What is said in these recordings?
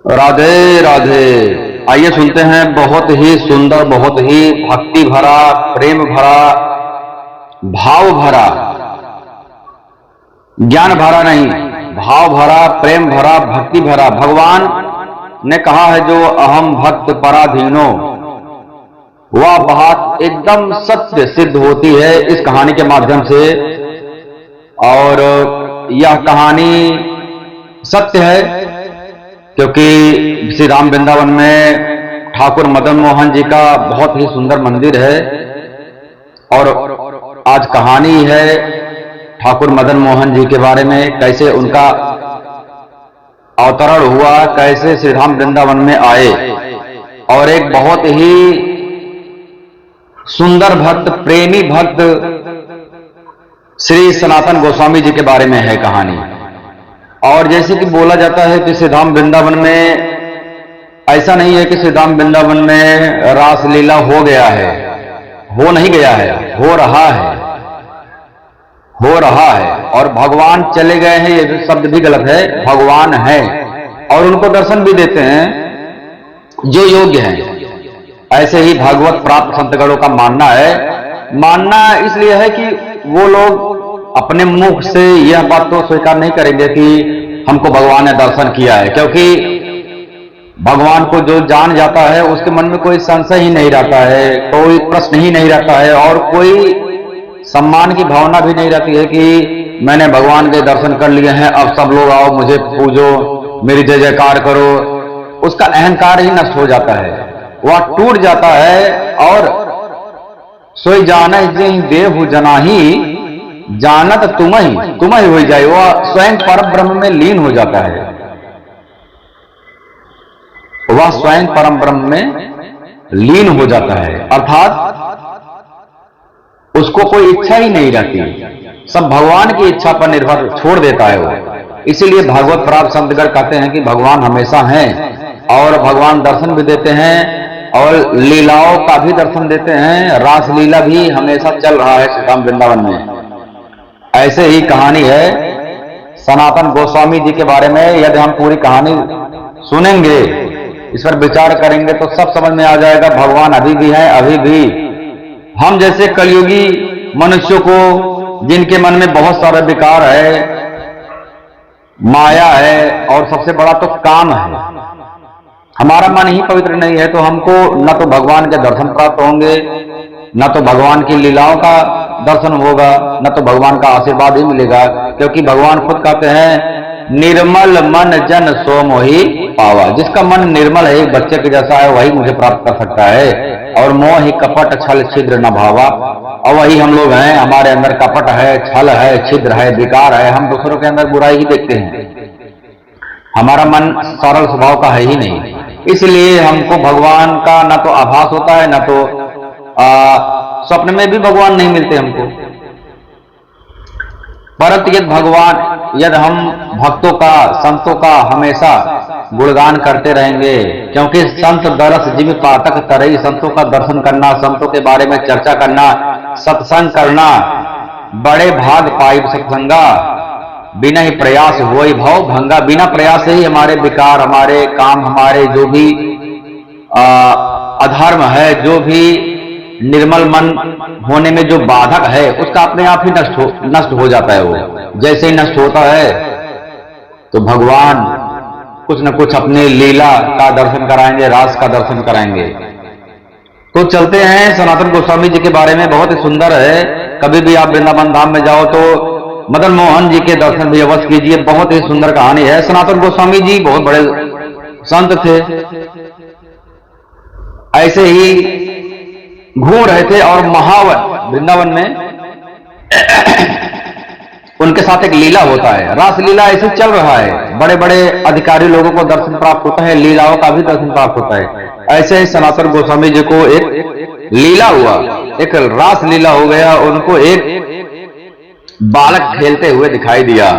राधे राधे। आइए सुनते हैं बहुत ही सुंदर, बहुत ही भक्ति भरा, प्रेम भरा, भाव भरा, ज्ञान भरा नहीं, भाव भरा, प्रेम भरा, भक्ति भरा। भगवान ने कहा है जो अहम भक्त पराधीनो, वह बात एकदम सत्य सिद्ध होती है इस कहानी के माध्यम से। और यह कहानी सत्य है क्योंकि श्री राम वृंदावन में ठाकुर मदन मोहन जी का बहुत ही सुंदर मंदिर है। और आज कहानी है ठाकुर मदन मोहन जी के बारे में, कैसे उनका अवतरण हुआ, कैसे श्री राम वृंदावन में आए। और एक बहुत ही सुंदर भक्त, प्रेमी भक्त श्री सनातन गोस्वामी जी के बारे में है कहानी। और जैसे कि बोला जाता है कि श्री धाम वृंदावन में ऐसा नहीं है कि श्री धाम वृंदावन में रासलीला हो गया है, हो नहीं गया है, हो रहा है, हो रहा है। और भगवान चले गए हैं, ये शब्द भी गलत है, भगवान है और उनको दर्शन भी देते हैं जो योग्य हैं। ऐसे ही भागवत प्राप्त संतगणों का मानना है। मानना इसलिए है कि वो लोग अपने मुख से यह बात तो स्वीकार नहीं करेंगे कि हमको भगवान ने दर्शन किया है, क्योंकि भगवान को जो जान जाता है उसके मन में कोई संशय ही नहीं रहता है, कोई प्रश्न ही नहीं रहता है और कोई सम्मान की भावना भी नहीं रहती है कि मैंने भगवान के दर्शन कर लिए हैं, अब सब लोग आओ मुझे पूजो, मेरी जय जयकार करो। उसका अहंकार ही नष्ट हो जाता है, वह टूट जाता है। और सोई जाने देव जनाही जानत तुम्हें हो जाए, वह स्वयं परम ब्रह्म में लीन हो जाता है, वह स्वयं परम ब्रह्म में लीन हो जाता है। अर्थात उसको कोई इच्छा ही नहीं रहती, सब भगवान की इच्छा पर निर्भर छोड़ देता है वो। इसीलिए भागवत प्राप्त संतगण कहते हैं कि भगवान हमेशा हैं और भगवान दर्शन भी देते हैं और लीलाओं का भी दर्शन देते हैं। रासलीला भी हमेशा चल रहा है श्री राम वृंदावन में। ऐसे ही कहानी है सनातन गोस्वामी जी के बारे में। यदि हम पूरी कहानी सुनेंगे, इस पर विचार करेंगे तो सब समझ में आ जाएगा भगवान अभी भी है, अभी भी हम जैसे कलयुगी मनुष्यों को, जिनके मन में बहुत सारा विकार है, माया है और सबसे बड़ा तो काम है, हमारा मन ही पवित्र नहीं है, तो हमको न तो भगवान के दर्शन प्राप्त होंगे, न तो भगवान की लीलाओं का दर्शन होगा, न तो भगवान का आशीर्वाद ही मिलेगा। क्योंकि भगवान खुद कहते हैं निर्मल मन जन सो मोहि पावा। जिसका मन निर्मल है, एक बच्चे के जैसा है, वही मुझे प्राप्त कर सकता है। और मोह ही कपट छल छिद्र न भावा, और वही हम लोग हैं, हमारे अंदर कपट है, छल है, छिद्र है, विकार है, हम दूसरों के अंदर बुराई ही देखते हैं, हमारा मन सरल स्वभाव का है ही नहीं। इसलिए हमको भगवान का न तो आभास होता है, न तो स्वप्न में भी भगवान नहीं मिलते हमको। परंतु यदि भगवान, यदि हम भक्तों का, संतों का हमेशा गुणगान करते रहेंगे, क्योंकि संत दरस जिम पाठक करई, संतों का दर्शन करना, संतों के बारे में चर्चा करना, सत्संग करना, बड़े भाग पाई सत्संगा, बिना ही प्रयास हुई भाव भंगा। बिना प्रयास से ही हमारे विकार, हमारे काम, हमारे जो भी अधर्म है, जो भी निर्मल मन होने में जो बाधक है, उसका अपने आप ही नष्ट हो जाता है। वो जैसे ही नष्ट होता है तो भगवान कुछ न कुछ अपने लीला का दर्शन कराएंगे, रास का दर्शन कराएंगे। तो चलते हैं सनातन गोस्वामी जी के बारे में, बहुत ही सुंदर है। कभी भी आप वृंदावन धाम में जाओ तो मदन मोहन जी के दर्शन भी अवश्य कीजिए, बहुत ही सुंदर कहानी है। सनातन गोस्वामी जी बहुत बड़े संत थे, ऐसे ही घूम रहे थे और महावन वृंदावन में उनके साथ एक लीला होता है, रास लीला ऐसे चल रहा है। बड़े बड़े अधिकारी लोगों को दर्शन प्राप्त होता है, लीलाओं का भी दर्शन प्राप्त होता है। ऐसे ही सनातन गोस्वामी जी को एक लीला हुआ, एक रास लीला हो गया। उनको एक बालक खेलते हुए दिखाई दिया।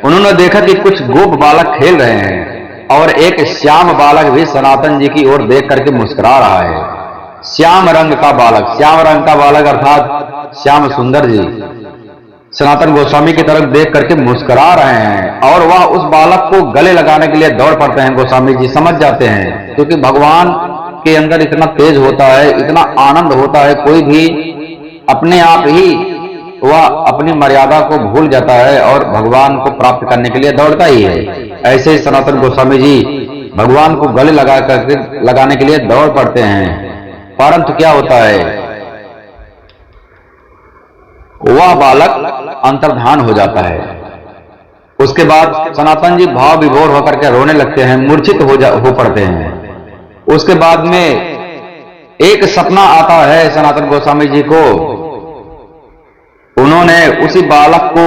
उन्होंने देखा कि कुछ गोप बालक खेल रहे हैं और एक श्याम बालक भी सनातन जी की ओर देख करके मुस्कुरा रहा है। श्याम रंग का बालक, श्याम रंग का बालक अर्थात श्याम सुंदर जी। सनातन गोस्वामी की तरफ देख करके मुस्कुरा रहे हैं और वह उस बालक को गले लगाने के लिए दौड़ पड़ते हैं। गोस्वामी जी समझ जाते हैं, क्योंकि भगवान के अंदर इतना तेज होता है, इतना आनंद होता है, कोई भी अपने आप ही वह अपनी मर्यादा को भूल जाता है और भगवान को प्राप्त करने के लिए दौड़ता ही है। ऐसे ही सनातन गोस्वामी जी भगवान को गले लगाने के लिए दौड़ पड़ते हैं। परंतु क्या होता है, वह बालक अंतर्धान हो जाता है। उसके बाद सनातन जी भाव विभोर होकर के रोने लगते हैं, मूर्छित हो पड़ते हैं। उसके बाद में एक सपना आता है सनातन गोस्वामी जी को। उन्होंने उसी बालक को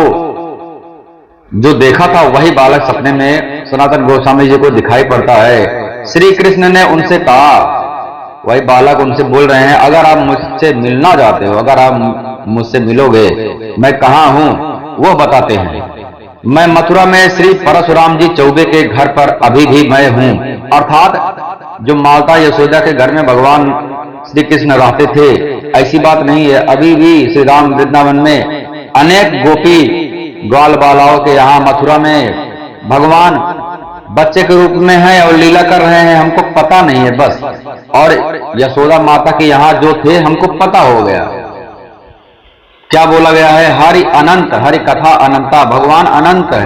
जो देखा था वही बालक सपने में सनातन गोस्वामी जी को दिखाई पड़ता है। श्री कृष्ण ने उनसे कहा, वही बालक उनसे बोल रहे हैं, अगर आप मुझसे मिलना चाहते हो, अगर आप मुझसे मिलोगे, मैं कहां हूं वो बताते हैं। मैं मथुरा में श्री परशुराम जी चौबे के घर पर अभी भी मैं हूं। अर्थात जो माता यशोदा के घर में भगवान श्री कृष्ण रहते थे, ऐसी बात नहीं है। अभी भी श्री राम वृंदावन में अनेक गोपी ग्वाल बालाओं के यहाँ मथुरा में भगवान बच्चे के रूप में है और लीला कर रहे हैं, हमको पता नहीं है बस। और यशोदा माता के यहाँ जो थे हमको पता हो गया। क्या बोला गया है, हरि अनंत, हरि कथा अनंता, भगवान अनंत है।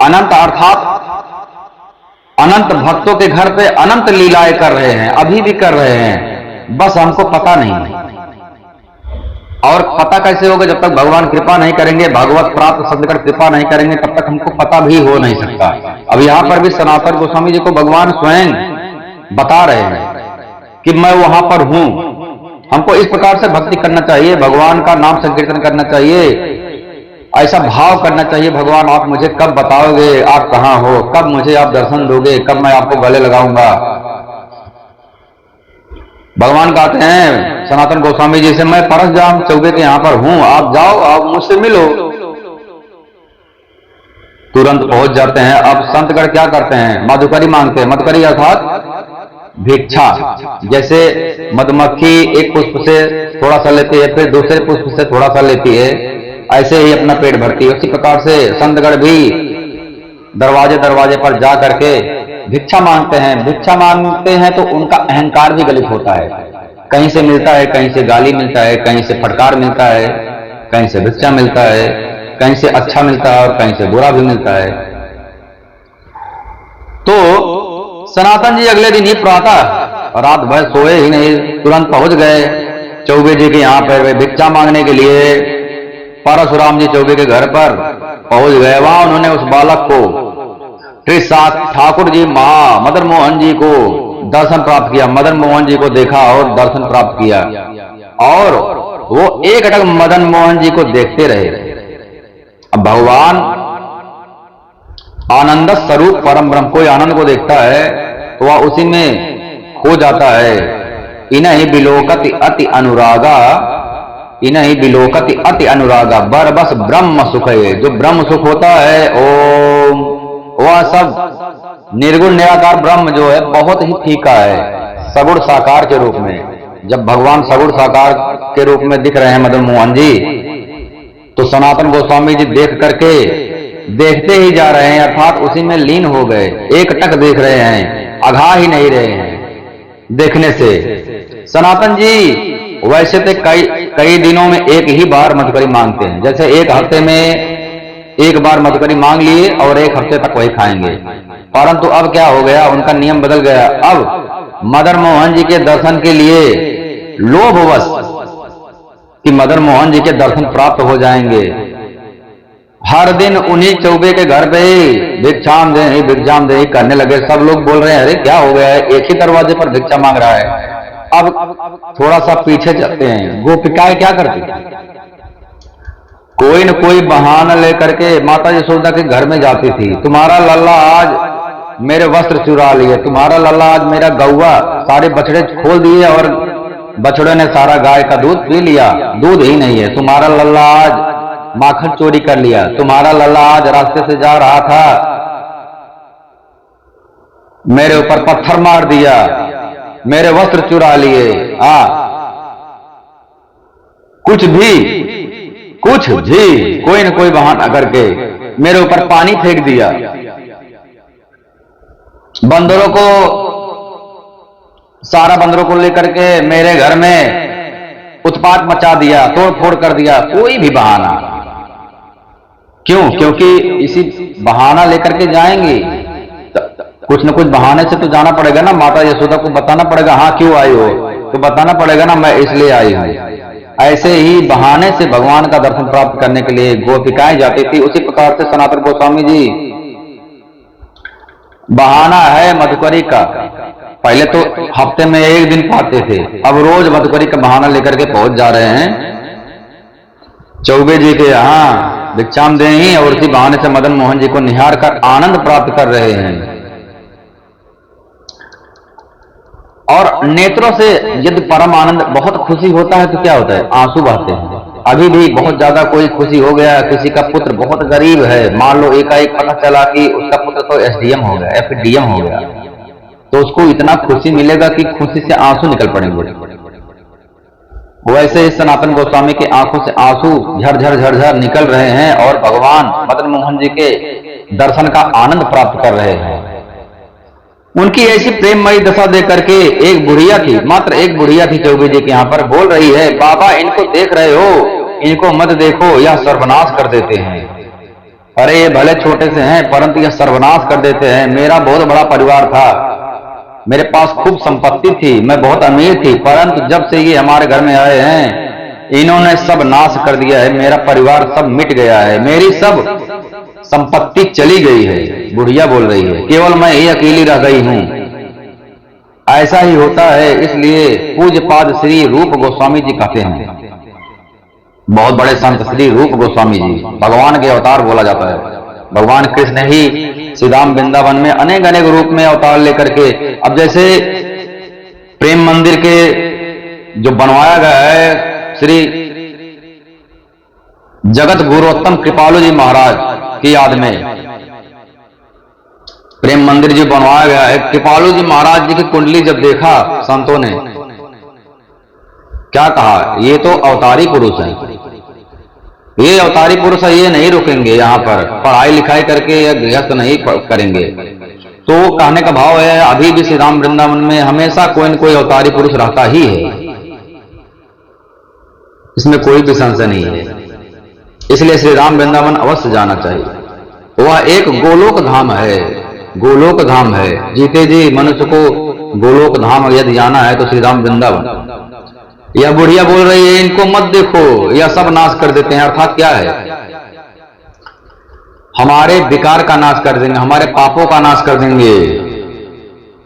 अनंत अर्थात अनंत भक्तों के घर पे अनंत लीलाएं कर रहे हैं, अभी भी कर रहे हैं, बस हमको पता नहीं है। और पता कैसे होगा, जब तक भगवान कृपा नहीं करेंगे, भागवत प्राप्त सदगुण कृपा नहीं करेंगे, तब तक हमको पता भी हो नहीं सकता। अब यहां पर भी सनातन गोस्वामी जी को भगवान स्वयं बता रहे हैं कि मैं वहां पर हूं। हमको इस प्रकार से भक्ति करना चाहिए, भगवान का नाम संकीर्तन करना चाहिए, ऐसा भाव करना चाहिए, भगवान आप मुझे कब बताओगे, आप कहां हो, कब मुझे आप दर्शन दोगे, कब मैं आपको गले लगाऊंगा। भगवान कहते हैं सनातन गोस्वामी जी से, मैं परशुराम चौबे के यहां पर हूं, आप जाओ, आप मुझसे मिलो। तुरंत पहुंच जाते हैं। अब संतगण क्या करते हैं, मधुकरी मांगते हैं। मधुकरी अर्थात भिक्षा। जैसे मधुमक्खी एक पुष्प से थोड़ा सा लेती है, फिर दूसरे पुष्प से थोड़ा सा लेती है, ऐसे ही अपना पेट भरती है। उसी प्रकार से संतगण भी दरवाजे दरवाजे पर जा करके भिक्षा मांगते हैं। भिक्षा मांगते हैं तो उनका अहंकार भी गलित होता है। कहीं से मिलता है, कहीं से गाली मिलता है, कहीं से फटकार मिलता है, कहीं से भिक्षा मिलता है, कहीं से अच्छा मिलता है और कहीं से बुरा भी मिलता है। तो सनातन जी अगले दिन ही प्रातः रात भर सोए ही नहीं, तुरंत पहुंच गए चौबे जी के यहां पर भिक्षा मांगने के लिए। परशुराम जी चौबे के घर पर पहुंच गए। वहां उन्होंने उस बालक को साथ ठाकुर जी मदन मोहन जी को दर्शन प्राप्त किया। मदन मोहन जी को देखा और दर्शन प्राप्त किया और वो एक अटक मदन मोहन जी को देखते रहे। अब भगवान आनंद स्वरूप परम ब्रह्म, कोई आनंद को देखता है तो वह उसी में खो जाता है। इन्हीं बिलोकति अति अनुरागा, इन्हीं बिलोकति अति अनुरागा, बर बस ब्रह्म सुख है। जो ब्रह्म सुख होता है, ओम, वह सब निर्गुण निराकार ब्रह्म जो है बहुत ही फीका है सगुण साकार के रूप में। जब भगवान सगुण साकार के रूप में दिख रहे हैं मदन मोहन जी, तो सनातन गोस्वामी जी देख करके देखते ही जा रहे हैं, अर्थात उसी में लीन हो गए। एक टक देख रहे हैं, अघा ही नहीं रहे हैं देखने से। सनातन जी वैसे तो कई दिनों में एक ही बार मधुकरी मांगते हैं। जैसे एक हफ्ते में एक बार मधुकरी मांग लिए और एक हफ्ते तक वही खाएंगे। परंतु अब क्या हो गया, उनका नियम बदल गया। अब मदन मोहन जी के दर्शन के लिए लोभवश कि मदन मोहन जी के दर्शन प्राप्त हो जाएंगे, हर दिन उन्हीं चौबे के घर पे ही भिक्षाम दे करने लगे। सब लोग बोल रहे हैं, अरे क्या हो गया है, एक ही दरवाजे पर भिक्षा मांग रहा है। अब थोड़ा सा पीछे चलते हैं। गोपिकाएं क्या करती, कोई न कोई बहाना लेकर के माता यशोदा के घर में जाती थी। तुम्हारा लल्ला आज मेरे वस्त्र चुरा लिए, तुम्हारा लल्ला आज मेरा गौवा सारे बछड़े खोल दिए और बछड़े ने सारा गाय का दूध पी लिया, दूध ही नहीं है। तुम्हारा लल्ला आज माखन चोरी कर लिया, तुम्हारा लल्ला आज रास्ते से जा रहा था, मेरे ऊपर पत्थर मार दिया, मेरे वस्त्र चुरा लिए। कुछ भी कुछ भी कोई न कोई बहाना करके मेरे ऊपर पानी फेंक दिया। बंदरों को, सारा बंदरों को लेकर के मेरे घर में उत्पात मचा दिया, तोड़ फोड़ कर दिया, कोई भी बहाना। क्यों? क्योंकि इसी बहाना लेकर के जाएंगे, कुछ न कुछ बहाने से तो जाना पड़ेगा ना। माता यशोदा को बताना पड़ेगा, हाँ क्यों आई हो, तो बताना पड़ेगा ना मैं इसलिए आई हूं। ऐसे ही बहाने से भगवान का दर्शन प्राप्त करने के लिए गोपिकाएं जाती थी। उसी प्रकार से सनातन गोस्वामी जी, बहाना है मधुकरी का। पहले तो हफ्ते में एक दिन पाते थे, अब रोज मधुकरी का बहाना लेकर के पहुंच जा रहे हैं चौबे जी के यहाँ भिक्षाम दे ही, और उसी बहाने से मदन मोहन जी को निहार कर आनंद प्राप्त कर रहे हैं। और नेत्रों से यदि परम आनंद, बहुत खुशी होता है तो क्या होता है, आंसू बहते हैं। अभी भी बहुत ज्यादा कोई खुशी हो गया, किसी का पुत्र बहुत गरीब है, मान लो एकाएक पता चला कि उसका पुत्र तो एसडीएम हो गया, एफडीएम हो गया, तो उसको इतना खुशी मिलेगा कि खुशी से आंसू निकल पड़ेंगे। वैसे इस सनातन गोस्वामी की आंखों से आंसू झरझर झरझर निकल रहे हैं और भगवान मदन मोहन जी के दर्शन का आनंद प्राप्त कर रहे हैं। उनकी ऐसी प्रेममयी दशा देख करके एक बुढ़िया थी, मात्र एक बुढ़िया थी चौबे जी के यहाँ पर, बोल रही है, बाबा इनको देख रहे हो, इनको मत देखो, यह सर्वनाश कर देते हैं। अरे ये भले छोटे से हैं परंतु यह सर्वनाश कर देते हैं। मेरा बहुत बड़ा परिवार था, मेरे पास खूब संपत्ति थी, मैं बहुत अमीर थी, परंतु जब से ये हमारे घर में आए हैं इन्होंने सब नाश कर दिया है, मेरा परिवार सब मिट गया है, मेरी सब संपत्ति चली गई है। बुढ़िया बोल रही है, केवल मैं ही अकेली रह गई हूं। ऐसा ही होता है, इसलिए पूज्यपाद श्री रूप गोस्वामी जी कहते हैं, बहुत बड़े संत श्री रूप गोस्वामी जी भगवान के अवतार बोला जाता है। भगवान कृष्ण ही श्रीधाम वृंदावन में अनेक अनेक रूप में अवतार लेकर के, अब जैसे प्रेम मंदिर के जो बनवाया गया है श्री जगत गुरोत्तम कृपालु जी महाराज की याद में प्रेम मंदिर जो बनवाया गया है, कृपालु जी महाराज जी की कुंडली जब देखा संतों ने क्या कहा, ये तो अवतारी पुरुष है, ये अवतारी पुरुष है, ये नहीं रुकेंगे यहाँ पर पढ़ाई लिखाई करके या गृहस्थ नहीं करेंगे। तो कहने का भाव है अभी भी श्री राम वृंदावन में हमेशा कोई न कोई अवतारी पुरुष रहता ही है, इसमें कोई भी संशय नहीं है। इसलिए श्री राम वृंदावन अवश्य जाना चाहिए। वह एक गोलोक धाम है, गोलोक धाम है। जीते जी मनुष्य को गोलोक धाम यदि जाना है तो श्री राम वृंदावन। यह बुढ़िया बोल रही है, इनको मत देखो, यह सब नाश कर देते हैं। अर्थात क्या है, हमारे विकार का नाश कर देंगे, हमारे पापों का नाश कर देंगे,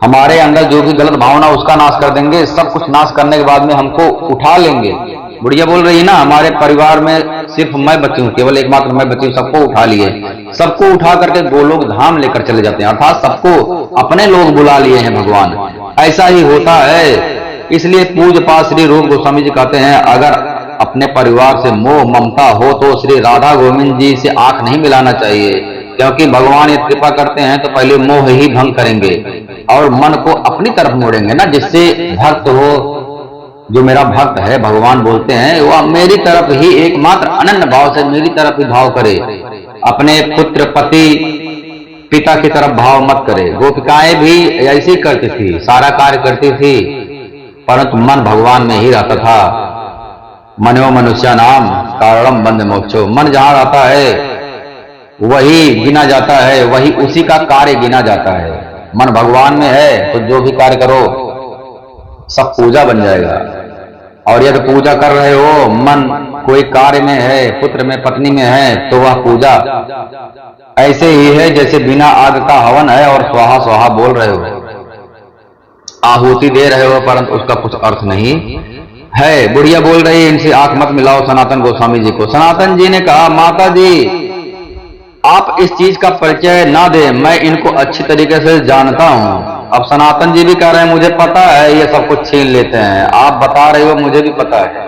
हमारे अंदर जो भी गलत भावना उसका नाश कर देंगे। सब कुछ नाश करने के बाद में हमको उठा लेंगे। बुढ़िया बोल रही है ना, हमारे परिवार में सिर्फ मैं बची हूं, केवल एकमात्र मैं बची हूं, सबको उठा लिए, सबको उठा करके गोलोक धाम लेकर चले जाते हैं। अर्थात सबको अपने लोग बुला लिए हैं भगवान। ऐसा ही होता है। इसलिए पूज्यपाद श्री रूप गोस्वामी जी कहते हैं, अगर अपने परिवार से मोह ममता हो तो श्री राधा गोविंद जी से आंख नहीं मिलाना चाहिए, क्योंकि भगवान ये कृपा करते हैं तो पहले मोह ही भंग करेंगे और मन को अपनी तरफ मोड़ेंगे ना, जिससे भक्त हो, जो मेरा भक्त है भगवान बोलते हैं, वह मेरी तरफ ही एकमात्र अनन्य भाव से मेरी तरफ ही भाव करे, अपने पुत्र पति पिता की तरफ भाव मत करे। गोपिकाएं भी ऐसी करती थी, सारा कार्य करती थी, परंतु मन भगवान में ही रहता था। मनो मनुष्य नाम कारणम बंध मोक्षो, मन जहां रहता है वही गिना जाता है, वही उसी का कार्य गिना जाता है। मन भगवान में है तो जो भी कार्य करो सब पूजा बन जाएगा। और यदि पूजा कर रहे हो, मन कोई कार्य में है, पुत्र में पत्नी में है, तो वह पूजा ऐसे ही है जैसे बिना आग का हवन है और स्वाहा स्वाहा बोल रहे हो, आहुति दे रहे हो, परंतु उसका कुछ अर्थ नहीं है। बुढ़िया बोल रही है, इनसे आंख मत मिलाओ सनातन गोस्वामी जी को। सनातन जी ने कहा, माता जी आप इस चीज का परिचय ना दे, मैं इनको अच्छी तरीके से जानता हूं। अब सनातन जी भी कह रहे हैं, मुझे पता है ये सब कुछ छीन लेते हैं, आप बता रहे हो मुझे भी पता है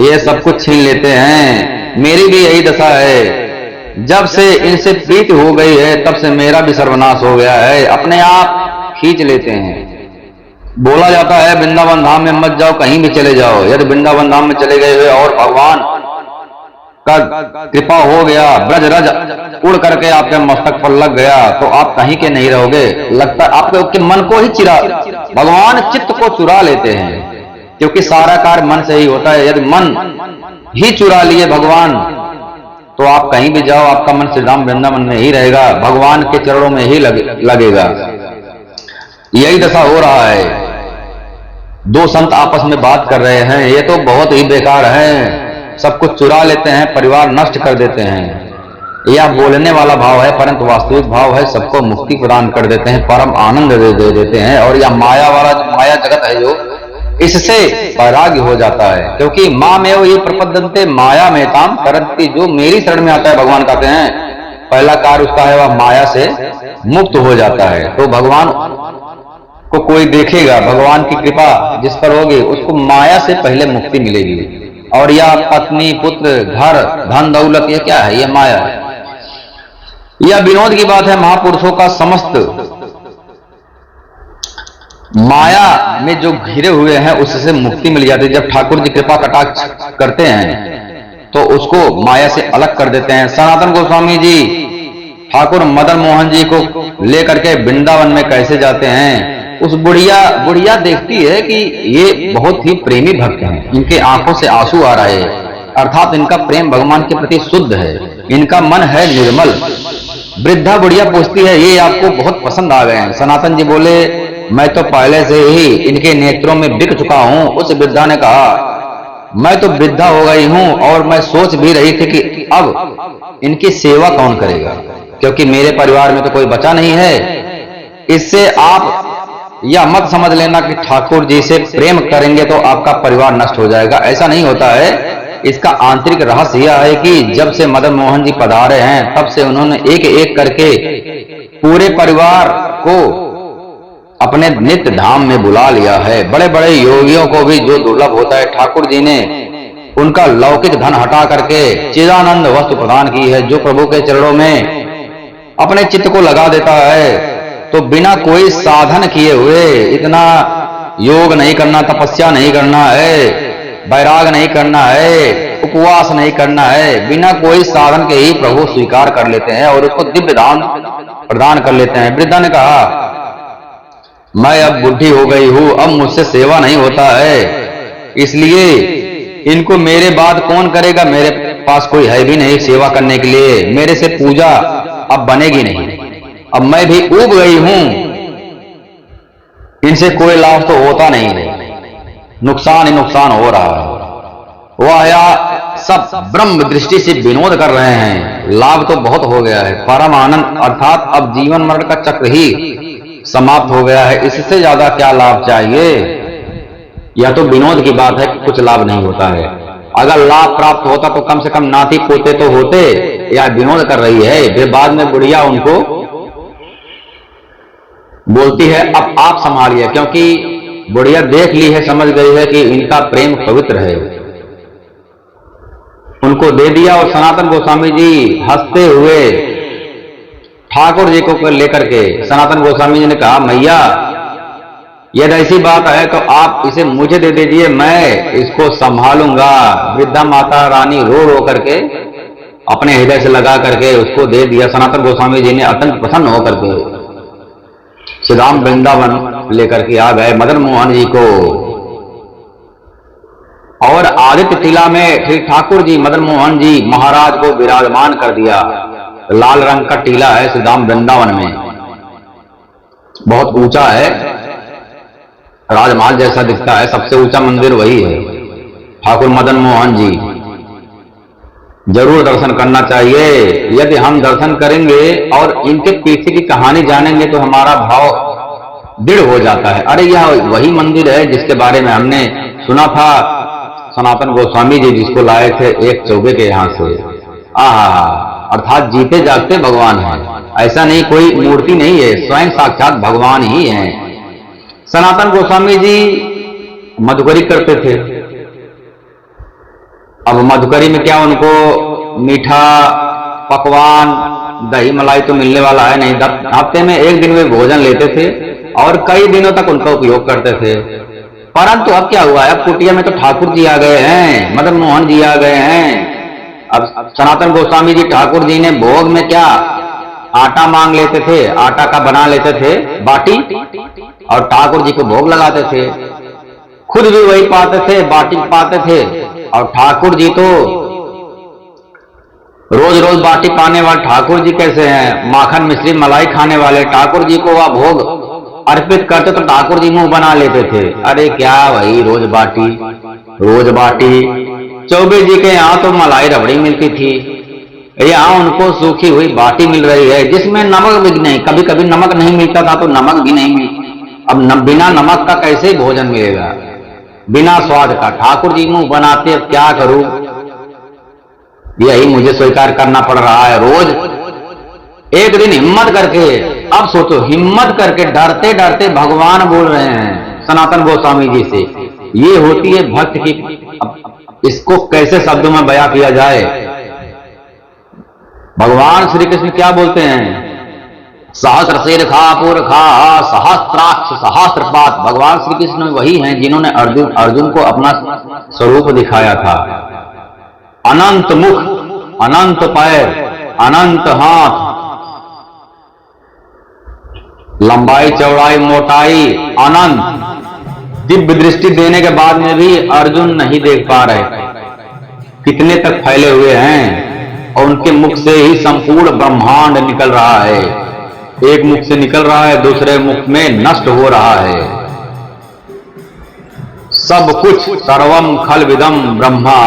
ये सब कुछ छीन लेते हैं, मेरी भी यही दशा है। जब से इनसे प्रीति हो गई है तब से मेरा भी सर्वनाश हो गया है, अपने आप खींच लेते हैं। बोला जाता है वृंदावन धाम में मत जाओ, कहीं भी चले जाओ, यदि वृंदावन धाम में चले गए हुए और भगवान का कृपा हो गया, ब्रज रज उड़ करके आपके मस्तक पर लग गया, तो आप कहीं के नहीं रहोगे। लगता आपके मन को ही भगवान चित्त को चुरा लेते हैं, क्योंकि सारा कार्य मन से ही होता है। यदि मन ही चुरा लिए भगवान, तो आप कहीं भी जाओ, आपका मन श्री राम वृंदावन में ही रहेगा, भगवान के चरणों में ही लगेगा। यही दशा हो रहा है। दो संत आपस में बात कर रहे हैं, ये तो बहुत ही बेकार है, सब कुछ चुरा लेते हैं, परिवार नष्ट कर देते हैं। यह बोलने वाला भाव है, परंतु वास्तविक भाव है, सबको मुक्ति प्रदान कर देते हैं, परम आनंद दे देते हैं। और यह माया वाला माया जगत है जो, इससे वैराग्य हो जाता है, क्योंकि माँ में वो ये प्रपद्यन्ते माया में ताम करती, जो मेरी शरण में आता है, भगवान कहते हैं पहला कार्य उसका है वह माया से मुक्त हो जाता है। तो भगवान को कोई देखेगा, भगवान की कृपा जिस पर होगी उसको माया से पहले मुक्ति मिलेगी। और यह पत्नी पुत्र घर धन दौलत ये क्या है, ये माया है। यह विनोद की बात है, महापुरुषों का समस्त माया में जो घिरे हुए हैं उससे मुक्ति मिल जाती है। जब ठाकुर जी कृपा कटाक्ष करते हैं तो उसको माया से अलग कर देते हैं। सनातन गोस्वामी जी ठाकुर मदन मोहन जी को लेकर के वृंदावन में कैसे जाते हैं, उस बुढ़िया देखती है कि ये बहुत ही प्रेमी भक्त हैं, इनके आंखों से आंसू आ रहे हैं, अर्थात इनका प्रेम भगवान के प्रति शुद्ध है, इनका मन है निर्मल। वृद्धा बुढ़िया पूछती है, ये आपको बहुत पसंद आ गए हैं। सनातन जी बोले, मैं तो पहले से ही इनके नेत्रों में बिक चुका हूं। उस वृद्धा ने कहा, मैं तो वृद्धा हो गई हूं और मैं सोच भी रही थी कि अब इनकी सेवा कौन करेगा, क्योंकि मेरे परिवार में तो कोई बचा नहीं है। इससे आप यह मत समझ लेना कि ठाकुर जी से प्रेम करेंगे तो आपका परिवार नष्ट हो जाएगा, ऐसा नहीं होता है। इसका आंतरिक रहस्य यह है कि जब से मदन मोहन जी पधारे हैं तब से उन्होंने एक एक करके पूरे परिवार को अपने नित्य धाम में बुला लिया है। बड़े बड़े योगियों को भी जो दुर्लभ होता है, ठाकुर जी ने उनका लौकिक धन हटा करके चिदानंद वस्तु प्रदान की है। जो प्रभु के चरणों में अपने चित्त को लगा देता है तो बिना कोई साधन किए हुए, इतना योग नहीं करना, तपस्या नहीं करना है, वैराग नहीं करना है, उपवास नहीं करना है, बिना कोई साधन के ही प्रभु स्वीकार कर लेते हैं और उसको दिव्य दान प्रदान कर लेते हैं। वृद्धा ने कहा, मैं अब बुढ़ी हो गई हूं, अब मुझसे सेवा नहीं होता है, इसलिए इनको मेरे बाद कौन करेगा, मेरे पास कोई है भी नहीं सेवा करने के लिए, मेरे से पूजा अब बनेगी नहीं, अब मैं भी ऊब गई हूं, इनसे कोई लाभ तो होता नहीं, नुकसान ही नुकसान हो रहा है। वह या सब ब्रह्म दृष्टि से विनोद कर रहे हैं, लाभ तो बहुत हो गया है, परम आनंद अर्थात अब जीवन मरण का चक्र ही समाप्त हो गया है, इससे ज्यादा क्या लाभ चाहिए। यह तो विनोद की बात है, कुछ लाभ नहीं होता है। अगर लाभ प्राप्त होता तो कम से कम नाती पोते तो होते, या विनोद कर रही है। फिर बाद में बुढ़िया उनको बोलती है, अब आप संभालिए, क्योंकि बुढ़िया देख ली है, समझ गई है कि इनका प्रेम पवित्र है, उनको दे दिया। और सनातन गोस्वामी जी हंसते हुए ठाकुर जी को लेकर के, सनातन गोस्वामी जी ने कहा, मैया यदि ऐसी बात है तो आप इसे मुझे दे दीजिए, मैं इसको संभालूंगा। वृद्धा माता रानी रो रो करके अपने हृदय से लगा करके उसको दे दिया। सनातन गोस्वामी जी ने अत्यंत प्रसन्न होकर के श्री राम वृंदावन लेकर के आ गए मदन मोहन जी को, और आदित्य टीला में श्री ठाकुर जी मदन मोहन जी महाराज को विराजमान कर दिया। लाल रंग का टीला है श्री राम वृंदावन में, बहुत ऊंचा है, राजमहल जैसा दिखता है, सबसे ऊंचा मंदिर वही है। ठाकुर मदन मोहन जी जरूर दर्शन करना चाहिए। यदि हम दर्शन करेंगे और इनके पीछे की कहानी जानेंगे तो हमारा भाव दृढ़ हो जाता है। अरे यह वही मंदिर है जिसके बारे में हमने सुना था, सनातन गोस्वामी जी जिसको लाए थे एक चौबे के यहां से। आहा, अर्थात जीते जागते भगवान है, ऐसा नहीं कोई मूर्ति नहीं है, स्वयं साक्षात भगवान ही है। सनातन गोस्वामी जी मधुकरी करते थे। अब मधुकरी में क्या, उनको मीठा पकवान दही मलाई तो मिलने वाला है नहीं, हफ्ते में एक दिन वे भोजन लेते थे और कई दिनों तक उनका उपयोग करते थे। परंतु अब क्या हुआ है, अब कुटिया में तो ठाकुर जी आ गए हैं, मदन मोहन जी आ गए हैं, अब सनातन गोस्वामी जी ठाकुर जी ने भोग में क्या आटा मांग लेते थे, आटा का बना लेते थे बाटी और ठाकुर जी को भोग लगाते थे, खुद भी वही पाते थे, बाटी पाते थे। और ठाकुर जी तो रोज रोज बाटी पाने वाले ठाकुर जी कैसे हैं, माखन मिश्री मलाई खाने वाले ठाकुर जी को वह भोग अर्पित करते तो ठाकुर जी मुंह बना लेते थे। अरे क्या भाई रोज बाटी रोज बाटी। चौबे जी के यहाँ तो मलाई रबड़ी मिलती थी, यहाँ उनको सूखी हुई बाटी मिल रही है जिसमें नमक भी नहीं, कभी कभी नमक नहीं मिलता था तो नमक भी नहीं मिलता। अब बिना नमक का कैसे भोजन मिलेगा, बिना स्वाद का। ठाकुर जी मुंह बनाते, अब क्या करूं, यही मुझे स्वीकार करना पड़ रहा है रोज। एक दिन हिम्मत करके, अब सोचो हिम्मत करके डरते डरते भगवान बोल रहे हैं सनातन गोस्वामी जी से। ये होती है भक्त की, इसको कैसे शब्दों में बयां किया जाए। भगवान श्री कृष्ण क्या बोलते हैं, सहस्र शेर खा पुर खा सहस्त्राक्ष सहस्त्रपात। भगवान श्री कृष्ण वही हैं जिन्होंने अर्जुन को अपना स्वरूप दिखाया था। अनंत मुख, अनंत पैर, अनंत हाथ, लंबाई चौड़ाई मोटाई अनंत, दिव्य दृष्टि देने के बाद में भी अर्जुन नहीं देख पा रहे, कितने तक फैले हुए हैं। और उनके मुख से ही संपूर्ण ब्रह्मांड निकल रहा है, एक मुख से निकल रहा है दूसरे मुख में नष्ट हो रहा है। सब कुछ सर्वम खल विदम ब्रह्मा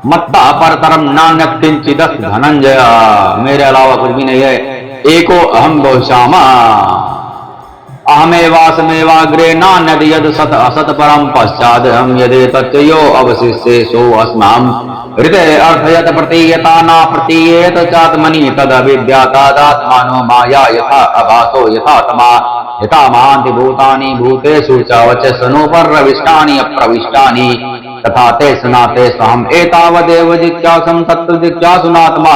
मत्ता परतरम नान्यत् किंचिदस्ति धनंजय। मेरे अलावा कुछ भी नहीं है, एको अहम बहुश्यामा अहमेवासमेवाग्रे नान्यद् यद् सत असत परम पश्चाद हम यदे तच्चयो अवशिष्टे सो अस्माम हृदय अर्थयत प्रतीयता न प्रतीयेत चात्मनि तद अविद्यातादात्मानो माया यथा अभासो यथा तमा यथा महान्ति भूतानि भूतेषु च वचस्सनुप्रविष्टानि अप्रविष्टानि तथा ते स्नाते सहम एतावदेव जिज्ञासं तत्र जिज्ञासुनात्मा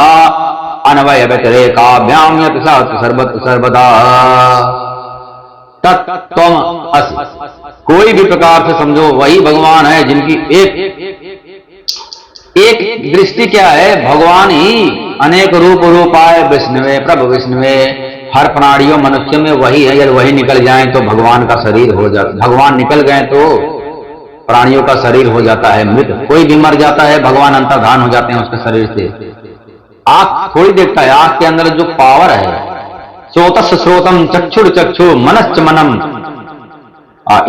अन्वय व्यतिरेकाभ्याम यत् सर्वदा तत्त्वम् असि। कोई भी प्रकार से समझो वही भगवान है जिनकी एक दृष्टि क्या है, भगवान ही अनेक रूप रूपाय विष्णुवे प्रभु विष्णुवे। हर प्राणियों मनुष्य में वही है, यदि वही निकल जाए तो भगवान का शरीर हो जाता, भगवान निकल गए तो प्राणियों का शरीर हो जाता है मृत। कोई भी मर जाता है, भगवान अंतर्धान हो जाते हैं उसके शरीर से। आंख थोड़ी देखता है, आंख के अंदर जो पावर है, श्रोतस् श्रोतम चक्षुर चक्षु मनश्च मनम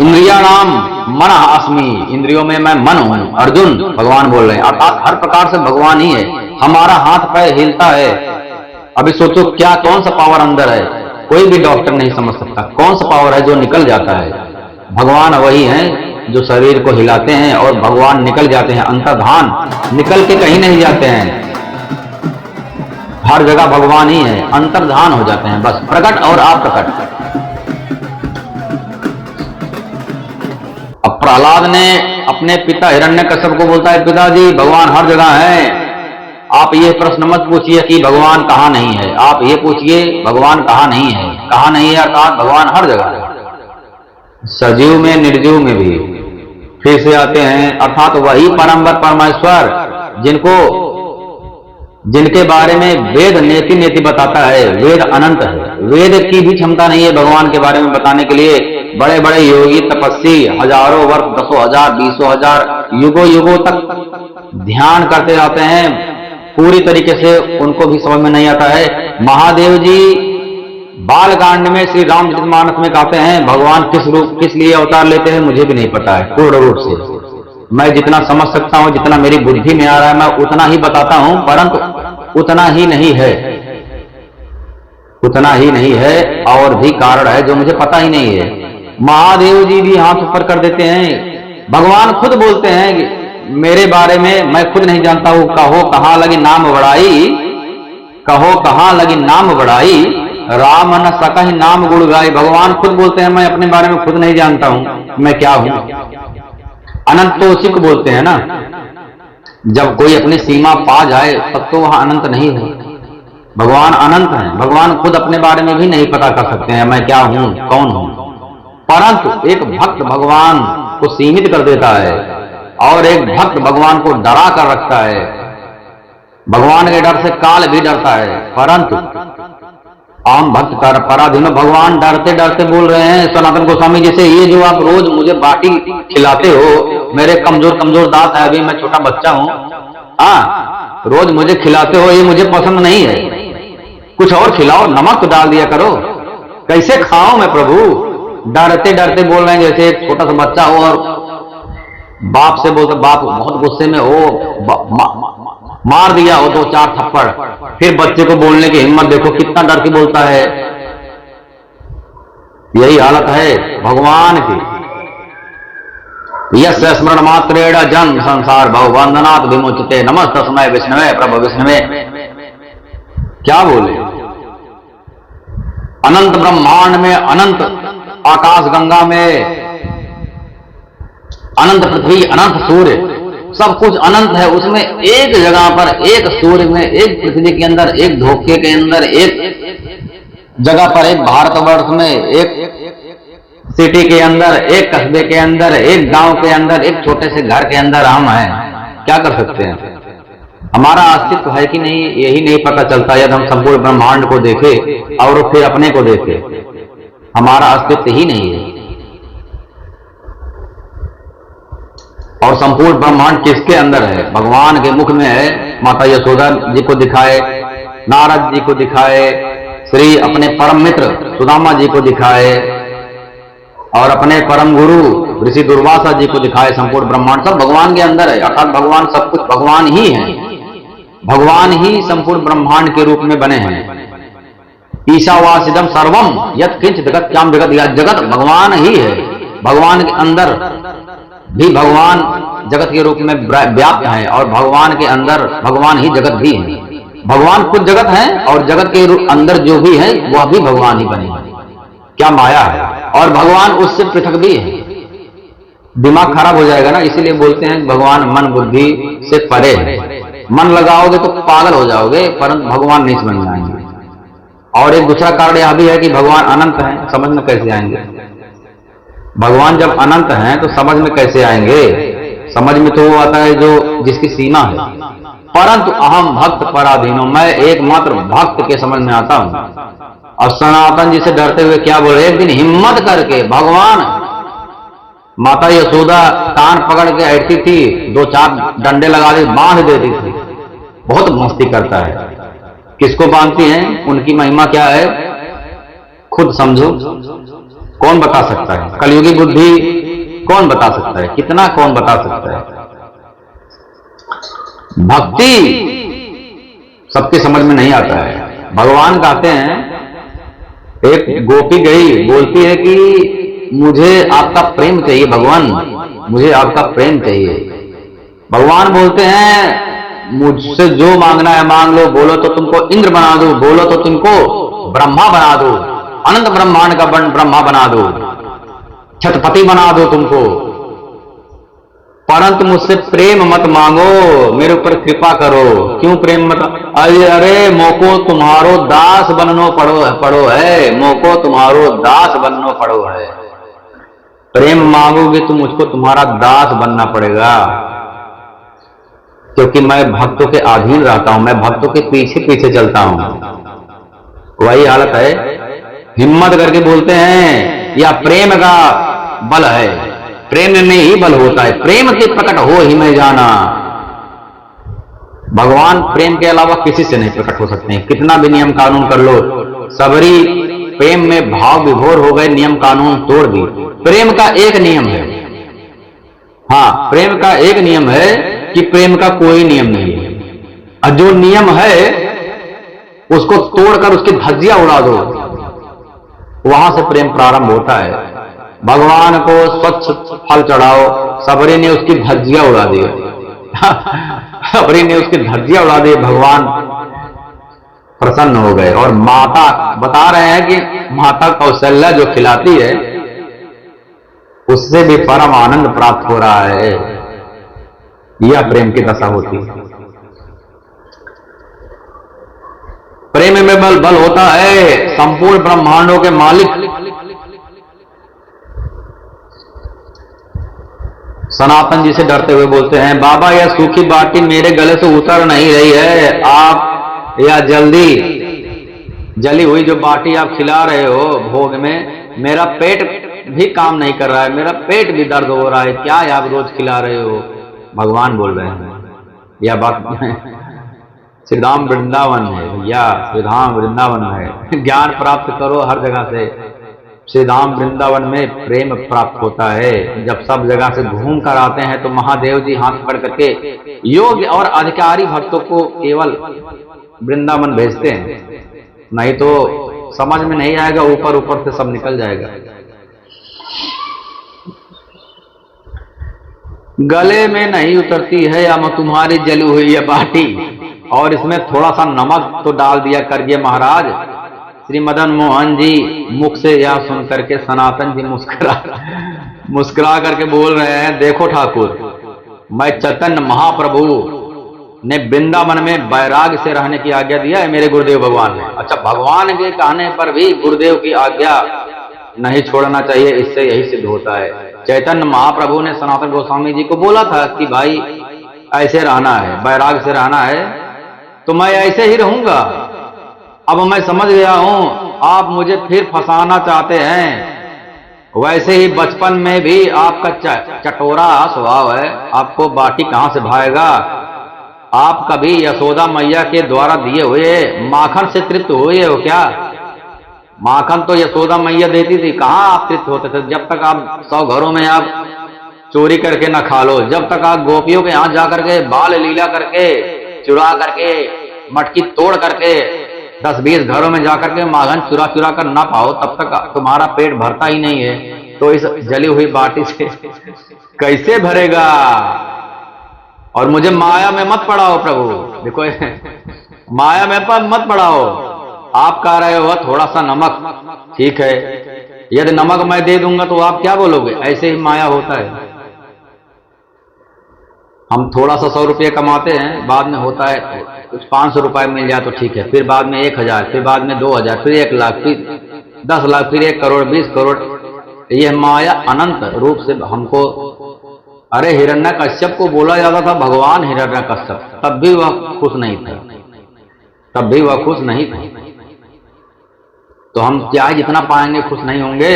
इंद्रियाणाम मन अस्मि, इंद्रियों में मैं मन हूं। अर्जुन भगवान बोल रहे हैं, अर्थात हर प्रकार से भगवान ही है। हमारा हाथ पैर हिलता है, अभी सोचो क्या कौन सा पावर अंदर है, कोई भी डॉक्टर नहीं समझ सकता कौन सा पावर है जो निकल जाता है। भगवान वही हैं जो शरीर को हिलाते हैं और भगवान निकल जाते हैं, अंतर्धान निकल के कहीं नहीं जाते हैं, हर जगह भगवान ही है, अंतर्धान हो जाते हैं बस, प्रकट और अप्रकट। अब प्रहलाद ने अपने पिता हिरण्यकश्यप को बोलता है, पिताजी भगवान हर जगह है, आप ये प्रश्न मत पूछिए कि भगवान कहाँ नहीं है, आप ये पूछिए भगवान कहाँ नहीं है। कहाँ नहीं है अर्थात भगवान हर जगह है, सजीव में निर्जीव में भी। फिर से आते हैं, अर्थात वही परमवर परमेश्वर जिनके बारे में वेद नेति नेति बताता है। वेद अनंत है, वेद की भी क्षमता नहीं है भगवान के बारे में बताने के लिए। बड़े बड़े योगी तपस्वी हजारों वर्ष, 10,000 20,000 युगों युगों तक ध्यान करते रहते हैं, पूरी तरीके से उनको भी समझ में नहीं आता है। महादेव जी बालकांड में श्री रामचरितमानस में कहते हैं भगवान किस लिए अवतार लेते हैं मुझे भी नहीं पता है पूर्ण रूप से। मैं जितना समझ सकता हूं, जितना मेरी बुद्धि में आ रहा है, मैं उतना ही बताता हूं, परंतु उतना ही नहीं है, उतना ही नहीं है, और भी कारण है जो मुझे पता ही नहीं है। महादेव जी भी हाथ ऊपर कर देते हैं, भगवान खुद बोलते हैं कि मेरे बारे में मैं खुद नहीं जानता हूं, कहो कहां लगी नाम बढ़ाई, कहो कहां लगी नाम बढ़ाई, राम न सकहि नाम गुण गाई। भगवान खुद बोलते हैं मैं अपने बारे में खुद नहीं जानता हूं मैं क्या हूं। अनंत तो उसी को बोलते हैं ना, जब कोई अपनी सीमा पा जाए तब तो वह अनंत नहीं है। भगवान अनंत हैं, भगवान खुद अपने बारे में भी नहीं पता कर सकते हैं मैं क्या हूं कौन हूं, परंतु एक भक्त भगवान को सीमित कर देता है और एक भक्त भगवान को डरा कर रखता है। भगवान के डर से काल भी डरता है, परंतु आम भक्त पराधीनो, भगवान डरते डरते बोल रहे हैं सनातन गोस्वामी जी से, ये जो आप रोज मुझे बाटी खिलाते हो, मेरे कमजोर कमजोर दांत है, अभी मैं छोटा बच्चा हूं, हाँ, रोज मुझे खिलाते हो, ये मुझे पसंद नहीं है, कुछ और खिलाओ, नमक डाल दिया करो, कैसे खाऊं मैं प्रभु। डरते डरते बोल रहे हैं, जैसे एक छोटा सा बच्चा हो और बाप से बोलते, बाप बहुत गुस्से में हो, मार दिया हो 2-4 थप्पड़, फिर बच्चे को बोलने की हिम्मत देखो, कितना डर के बोलता है। यही हालत है भगवान की। यस स्मरण मात्रेण जन संसार भव बंधनात् विमुच्यते, नमस्तस्मै विष्णवे प्रभु विष्णवे। क्या बोले, अनंत ब्रह्मांड में, अनंत आकाश गंगा में, अनंत पृथ्वी, अनंत सूर्य, सब कुछ अनंत है, उसमें एक जगह पर, एक सूर्य में, एक पृथ्वी के अंदर, एक धोखे के अंदर, एक जगह पर, एक भारतवर्ष में, एक सिटी के अंदर, एक कस्बे के अंदर, एक गांव के अंदर, एक छोटे से घर के अंदर हम हैं। क्या कर सकते हैं? हमारा अस्तित्व है कि नहीं यही नहीं पता चलता यदि हम संपूर्ण ब्रह्मांड को देखें और फिर अपने को देखें, हमारा अस्तित्व ही नहीं है। और संपूर्ण ब्रह्मांड किसके अंदर है? भगवान के मुख में है। माता यशोदा जी को दिखाए, नारद जी को दिखाए, श्री अपने परम मित्र सुदामा जी को दिखाए, और अपने परम गुरु ऋषि दुर्वासा जी को दिखाए। संपूर्ण ब्रह्मांड सब भगवान के अंदर है, अर्थात भगवान सब कुछ भगवान ही है, भगवान ही संपूर्ण ब्रह्मांड के रूप में बने हैं। ईशावासिदम सर्वम यत् किंच जगत क्या जगत, या जगत भगवान ही है। भगवान के अंदर भी भगवान जगत के रूप में व्याप्त है, और भगवान के अंदर भगवान ही जगत भी है। भगवान खुद जगत है, और जगत के अंदर जो भी है वह भी भगवान ही बने। क्या माया है, और भगवान उससे पृथक भी है। दिमाग खराब हो जाएगा ना, इसीलिए बोलते हैं भगवान मन बुद्धि से परे है। मन लगाओगे तो पागल हो जाओगे, परंतु भगवान नहीं समझ में आएंगे। और एक दूसरा कारण यह भी है कि भगवान अनंत है, समझ में कैसे आएंगे? भगवान जब अनंत हैं तो समझ में कैसे आएंगे? समझ में तो वो आता है जो जिसकी सीमा है। परंतु अहम भक्त पराधीनो, मैं एकमात्र भक्त के समझ में आता हूं। और सनातन जी से डरते हुए क्या बोले, एक दिन हिम्मत करके भगवान, माता यशोदा कान पकड़ के ऐठती थी, 2-4 डंडे लगा दे बांध देती थी। बहुत मस्ती करता है। किसको बांधती हैं? उनकी महिमा क्या है खुद समझो। कौन बता सकता है? कलयुगी बुद्धि कौन बता सकता है? कितना कौन बता सकता है? भक्ति सबके समझ में नहीं आता है। भगवान कहते हैं, एक गोपी गई, बोलती है कि मुझे आपका प्रेम चाहिए भगवान, मुझे आपका प्रेम चाहिए। भगवान बोलते हैं, मुझसे जो मांगना है मांग लो, बोलो तो तुमको इंद्र बना दो, बोलो तो तुमको ब्रह्मा बना दो, अनंत ब्रह्मांड का ब्रह्मा बना दो, छत्रपति बना दो तुमको, परंतु मुझसे प्रेम मत मांगो, मेरे ऊपर कृपा करो। क्यों प्रेम मत? अरे मोको तुम्हारो दास बननो पड़ो है, मोको तुम्हारो दास बननो पड़ो है। प्रेम मांगोगे तो मुझको तुम्हारा दास बनना पड़ेगा, क्योंकि मैं भक्तों के अधीन रहता हूं, मैं भक्तों के पीछे पीछे चलता हूं। वही हालत है। हिम्मत करके बोलते हैं, या प्रेम का बल है, प्रेम में ही बल होता है, प्रेम से प्रकट हो ही मैं जाना। भगवान प्रेम के अलावा किसी से नहीं प्रकट हो सकते हैं, कितना भी नियम कानून कर लो। सबरी प्रेम में भाव विभोर हो गए, नियम कानून तोड़ दी। प्रेम का एक नियम है, हाँ, प्रेम का एक नियम है कि प्रेम का कोई नियम नहीं है, और जो नियम है उसको तोड़कर उसकी धज्जियां उड़ा दो, वहां से प्रेम प्रारंभ होता है। भगवान को स्वच्छ फल चढ़ाओ, सबरी ने उसकी धज्जियां उड़ा दी, सबरी ने उसकी धज्जियां उड़ा दी, भगवान प्रसन्न हो गए। और माता बता रहे हैं कि माता कौशल्या जो खिलाती है उससे भी परम आनंद प्राप्त हो रहा है। यह प्रेम की दशा होती है। प्रेम में बल होता है। संपूर्ण ब्रह्मांडों के मालिक सनातन जी से डरते हुए बोलते हैं, बाबा यह सूखी बाटी मेरे गले से उतर नहीं रही है, आप या जल्दी जली हुई जो बाटी आप खिला रहे हो भोग में, मेरा पेट भी काम नहीं कर रहा है, मेरा पेट भी दर्द हो रहा है, क्या आप रोज खिला रहे हो। भगवान बोल रहे हैं यह बात श्री धाम वृंदावन है भैया, श्री धाम वृंदावन है, ज्ञान प्राप्त करो हर जगह से। श्री धाम वृंदावन में प्रेम प्राप्त होता है। जब सब जगह से घूम कर आते हैं तो महादेव जी हाथ पकड़ करके योग्य और अधिकारी भक्तों को केवल वृंदावन भेजते हैं, नहीं तो समझ में नहीं आएगा, ऊपर ऊपर से सब निकल जाएगा। गले में नहीं उतरती है या तुम्हारी जली हुई है बाटी, और इसमें थोड़ा सा नमक तो डाल दिया करिए महाराज। श्री मदन मोहन जी मुख से यह सुन करके सनातन जी मुस्कुरा करके बोल रहे हैं, देखो ठाकुर, मैं चैतन्य महाप्रभु ने वृंदावन में वैराग से रहने की आज्ञा दिया है मेरे गुरुदेव भगवान ने। अच्छा, भगवान के कहने पर भी गुरुदेव की आज्ञा नहीं छोड़ना चाहिए, इससे यही सिद्ध होता है। चैतन्य महाप्रभु ने सनातन गोस्वामी जी को बोला था कि भाई ऐसे रहना है, वैराग से रहना है, तो मैं ऐसे ही रहूंगा। अब मैं समझ गया हूं आप मुझे फिर फंसाना चाहते हैं। वैसे ही बचपन में भी आपका चटोरा स्वभाव है, आपको बाटी कहां से भाएगा। आप कभी यशोदा मैया के द्वारा दिए हुए माखन से तृप्त हुए हो क्या? माखन तो यशोदा मैया देती थी, कहां आप तृप्त होते थे? जब तक आप 100 घरों में आप चोरी करके न खा लो, जब तक आप गोपियों के यहाँ जाकर के बाल लीला करके, चुरा करके, मटकी तोड़ करके 10-20 घरों में जाकर के माखन चुरा चुरा कर ना पाओ, तब तक तुम्हारा पेट भरता ही नहीं है। तो इस जली हुई बाटी से कैसे भरेगा? और मुझे माया में मत पड़ाओ प्रभु, देखो माया में मत पड़ाओ। आप कह रहे हो थोड़ा सा नमक, ठीक है, यदि नमक मैं दे दूंगा तो आप क्या बोलोगे? ऐसे ही माया होता है। हम थोड़ा सा 100 रुपये कमाते हैं, बाद में होता है कुछ 500 रुपये मिल जाए तो ठीक है, फिर बाद में 1000, फिर बाद में 2000, फिर 1 लाख, फिर 10 लाख, फिर 1 करोड़, 20 करोड़। यह माया अनंत रूप से हमको, अरे हिरण्यकश्यप को बोला जाता था भगवान हिरण्यकश्यप, तब भी वह खुश नहीं था, तब भी वह खुश नहीं था। तो हम क्या जितना पाएंगे खुश नहीं होंगे।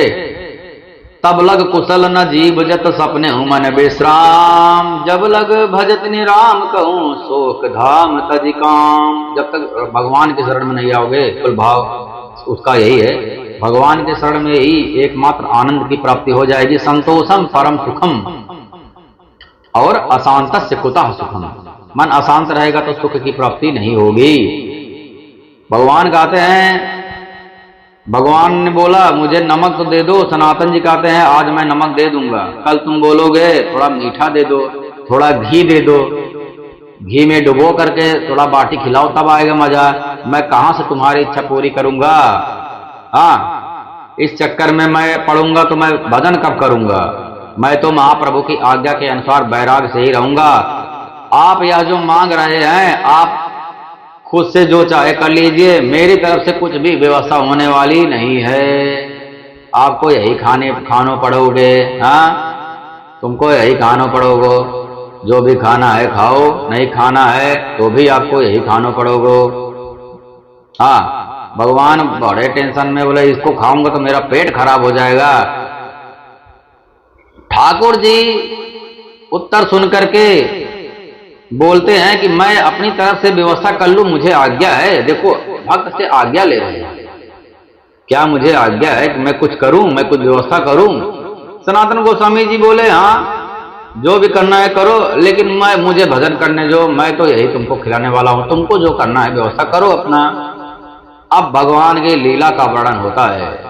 तब लग कुशल न जीव जत सपने हूं मन विश्राम, जब लग भजत निराम कहूं शोक धाम तज काम। जब तक भगवान के शरण में नहीं आओगे, कुल भाव उसका यही है, भगवान के शरण में ही एकमात्र आनंद की प्राप्ति हो जाएगी। संतोषम परम सुखम और अशांत से कुतः सुखम। मन अशांत रहेगा तो सुख की प्राप्ति नहीं होगी। भगवान कहते हैं, भगवान ने बोला मुझे नमक तो दे दो, सनातन जी कहते हैं आज मैं नमक दे दूंगा, कल तुम बोलोगे थोड़ा मीठा दे दो, थोड़ा घी दे दो, घी में डुबो करके थोड़ा बाटी खिलाओ, तब आएगा मजा। मैं कहां से तुम्हारी इच्छा पूरी करूंगा? हाँ, इस चक्कर में मैं पढ़ूंगा तो मैं भजन कब करूंगा? मैं तो महाप्रभु की आज्ञा के अनुसार वैराग से ही रहूंगा। आप यह जो मांग रहे हैं, आप खुद से जो चाहे कर लीजिए, मेरी तरफ से कुछ भी व्यवस्था होने वाली नहीं है। आपको यही खानो पड़ोगे। हाँ, तुमको यही खानो पड़ोगे, जो भी खाना है खाओ, नहीं खाना है तो भी आपको यही खानो पड़ोगे। हाँ, भगवान बड़े टेंशन में बोले इसको खाऊंगा तो मेरा पेट खराब हो जाएगा। ठाकुर जी उत्तर सुन करके बोलते हैं कि मैं अपनी तरफ से व्यवस्था कर लूं, मुझे आज्ञा है। देखो, भक्त से आज्ञा ले रहे हैं, क्या मुझे आज्ञा है कि मैं कुछ करूं, मैं कुछ व्यवस्था करूं? सनातन गोस्वामी जी बोले हाँ, जो भी करना है करो, लेकिन मुझे भजन करने जो, मैं तो यही तुमको खिलाने वाला हूं, तुमको जो करना है व्यवस्था करो अपना। अब भगवान की लीला का वर्णन होता है।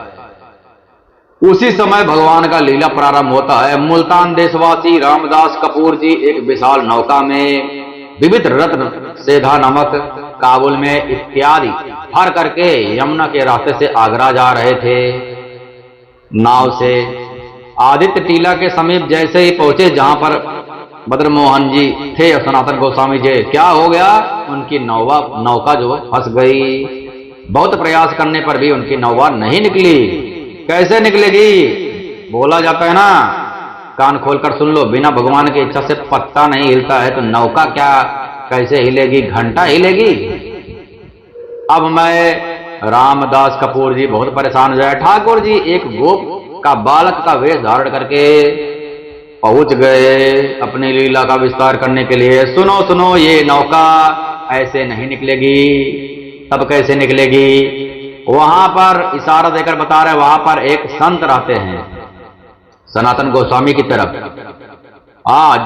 उसी समय भगवान का लीला प्रारंभ होता है। मुल्तान देशवासी रामदास कपूर जी एक विशाल नौका में विविध रत्न, सेधा नमक, काबुल में इत्यादि भर करके यमुना के रास्ते से आगरा जा रहे थे नाव से। आदित्य टीला के समीप जैसे ही पहुंचे, जहां पर मदन मोहन जी थे, सनातन गोस्वामी जी, क्या हो गया? उनकी नौका जो फंस गई। बहुत प्रयास करने पर भी उनकी नौका नहीं निकली। कैसे निकलेगी? बोला जाता है ना, कान खोलकर सुन लो, बिना भगवान की इच्छा से पत्ता नहीं हिलता है तो नौका क्या कैसे हिलेगी, घंटा हिलेगी। अब मैं रामदास कपूर जी बहुत परेशान हो जाए। ठाकुर जी एक गोप का बालक का वेश धारण करके पहुंच गए अपनी लीला का विस्तार करने के लिए। सुनो सुनो, ये नौका ऐसे नहीं निकलेगी। तब कैसे निकलेगी? वहां पर इशारा देकर बता रहे, वहां पर एक संत रहते हैं सनातन गोस्वामी की तरफ।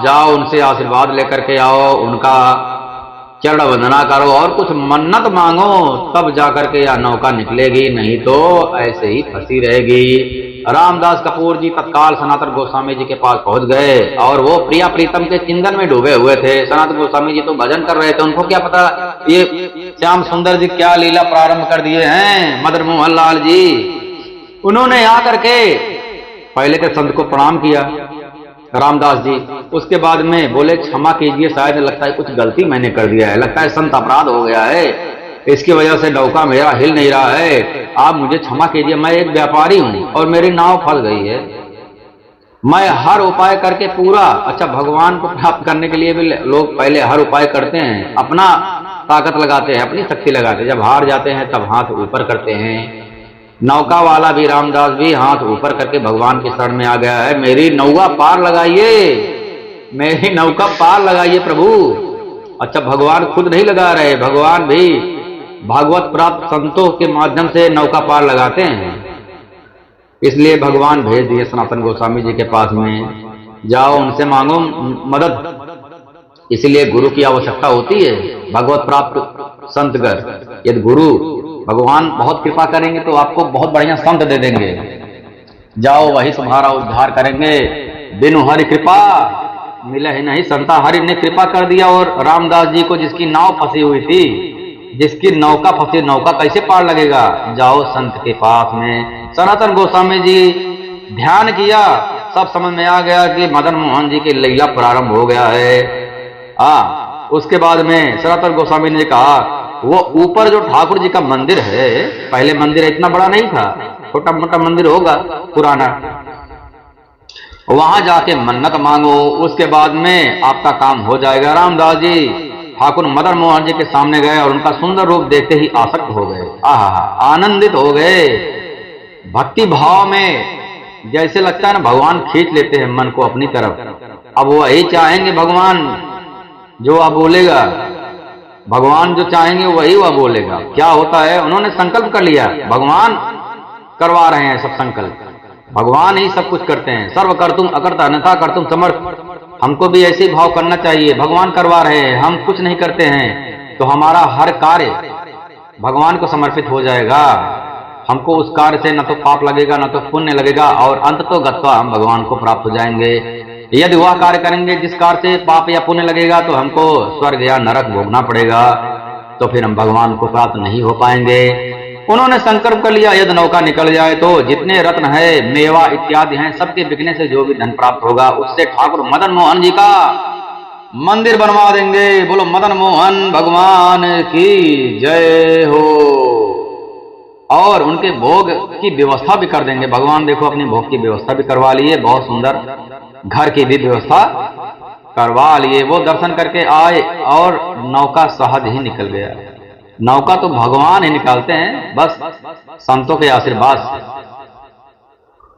जाओ उनसे आशीर्वाद लेकर के आओ, उनका चरण वंदना करो और कुछ मन्नत मांगो, तब जाकर के यह नौका निकलेगी, नहीं तो ऐसे ही फंसी रहेगी। रामदास कपूर जी तत्काल सनातन गोस्वामी जी के पास पहुंच गए और वो प्रिया प्रीतम के चिंतन में डूबे हुए थे। सनातन गोस्वामी जी तो भजन कर रहे थे, उनको क्या पता ये श्याम सुंदर जी क्या लीला प्रारंभ कर दिए हैं मदन मोहन लाल जी। उन्होंने आकर के पहले तो संत को प्रणाम किया रामदास जी, उसके बाद में बोले क्षमा कीजिए, शायद लगता है कुछ गलती मैंने कर दिया है, लगता है संत अपराध हो गया है, इसकी वजह से नौका मेरा हिल नहीं रहा है, आप मुझे क्षमा कीजिए। मैं एक व्यापारी हूं और मेरी नाव फंस गई है। मैं हर उपाय करके पूरा, अच्छा भगवान को प्राप्त करने के लिए भी लोग पहले हर उपाय करते हैं, अपना ताकत लगाते हैं, अपनी शक्ति लगाते हैं, जब हार जाते हैं तब हाथ ऊपर करते हैं। नौका वाला भी रामदास भी हाथ ऊपर करके भगवान की शरण में आ गया है। मेरी नौका पार लगाइए, मेरी नौका पार लगाइए प्रभु। अच्छा भगवान खुद नहीं लगा रहे, भगवान भी भागवत प्राप्त संतों के माध्यम से नौका पार लगाते हैं। इसलिए भगवान भेज दिए सनातन गोस्वामी जी के पास में, जाओ उनसे मांगो मदद। इसलिए गुरु की आवश्यकता होती है। भगवत प्राप्त संतगण, यदि गुरु भगवान बहुत कृपा करेंगे तो आपको बहुत बढ़िया संत दे देंगे। जाओ वही तुम्हारा उद्धार करेंगे। बिनु हरि कृपा मिले ही नहीं, संता हरि ने कृपा कर दिया। और रामदास जी को जिसकी नाव फंसी हुई थी, जिसकी नौका फंसी, नौका कैसे पार लगेगा? जाओ संत के पास में। सनातन गोस्वामी जी ध्यान किया, सब समझ में आ गया कि मदन मोहन जी की लीला प्रारंभ हो गया है। उसके बाद में सनातन गोस्वामी ने कहा, वो ऊपर जो ठाकुर जी का मंदिर है, पहले मंदिर इतना बड़ा नहीं था, छोटा मोटा मंदिर होगा पुराना, वहां जाके मन्नत मांगो, उसके बाद में आपका काम हो जाएगा। रामदास जी ठाकुर मदन मोहन जी के सामने गए और उनका सुंदर रूप देखते ही आसक्त हो गए, आनंदित हो गए। भक्ति भाव में जैसे लगता है ना भगवान खींच लेते हैं मन को अपनी तरफ। अब वही चाहेंगे भगवान जो आप बोलेगा, भगवान जो चाहेंगे वही वह बोलेगा। क्या होता है, उन्होंने संकल्प कर लिया, भगवान करवा रहे हैं सब संकल्प, भगवान ही सब कुछ करते हैं। सर्व कर्तुम अकर्ता अन्यथा कर्तुम समर्थ। हमको भी ऐसे ही भाव करना चाहिए, भगवान करवा रहे हैं, हम कुछ नहीं करते हैं, तो हमारा हर कार्य भगवान को समर्पित हो जाएगा। हमको उस कार्य से न तो पाप लगेगा न तो पुण्य लगेगा, और अंत तो गत्वा हम भगवान को प्राप्त हो जाएंगे। यदि वह कार्य करेंगे जिस कार्य से पाप या पुण्य लगेगा तो हमको स्वर्ग या नरक भोगना पड़ेगा, तो फिर हम भगवान को प्राप्त नहीं हो पाएंगे। उन्होंने संकल्प कर लिया, यदि नौका निकल जाए तो जितने रत्न है, मेवा इत्यादि हैं, सबके बिकने से जो भी धन प्राप्त होगा उससे ठाकुर मदन मोहन जी का मंदिर बनवा देंगे। बोलो मदन मोहन भगवान की जय हो। और उनके भोग की व्यवस्था भी कर देंगे भगवान। देखो अपनी भोग की व्यवस्था भी करवा लिए, बहुत सुंदर घर की भी व्यवस्था करवा लिए। वो दर्शन करके आए और नौका सहज ही निकल गया। नौका तो भगवान ही निकालते हैं, बस संतों के आशीर्वाद से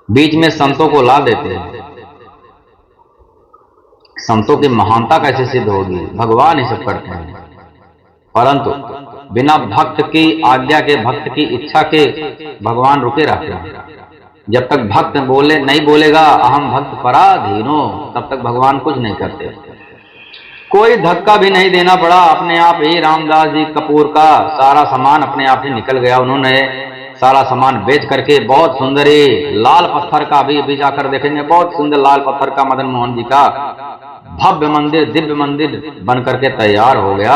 बीच में संतों को ला देते हैं। संतों की महानता कैसे सिद्ध होगी? भगवान ही सब करते हैं। परंतु बिना भक्त की आज्ञा के, भक्त की इच्छा के भगवान रुके रहते हैं। जब तक भक्त बोले नहीं बोलेगा अहम भक्त पराधीनो, तब तक भगवान कुछ नहीं करते। कोई धक्का भी नहीं देना पड़ा, अपने आप ही रामदास जी कपूर का सारा सामान अपने आप ही निकल गया। उन्होंने सारा सामान बेच करके बहुत सुंदर लाल पत्थर का भी जाकर देखेंगे, बहुत सुंदर लाल पत्थर का मदन मोहन जी का भव्य मंदिर, दिव्य मंदिर बन करके तैयार हो गया।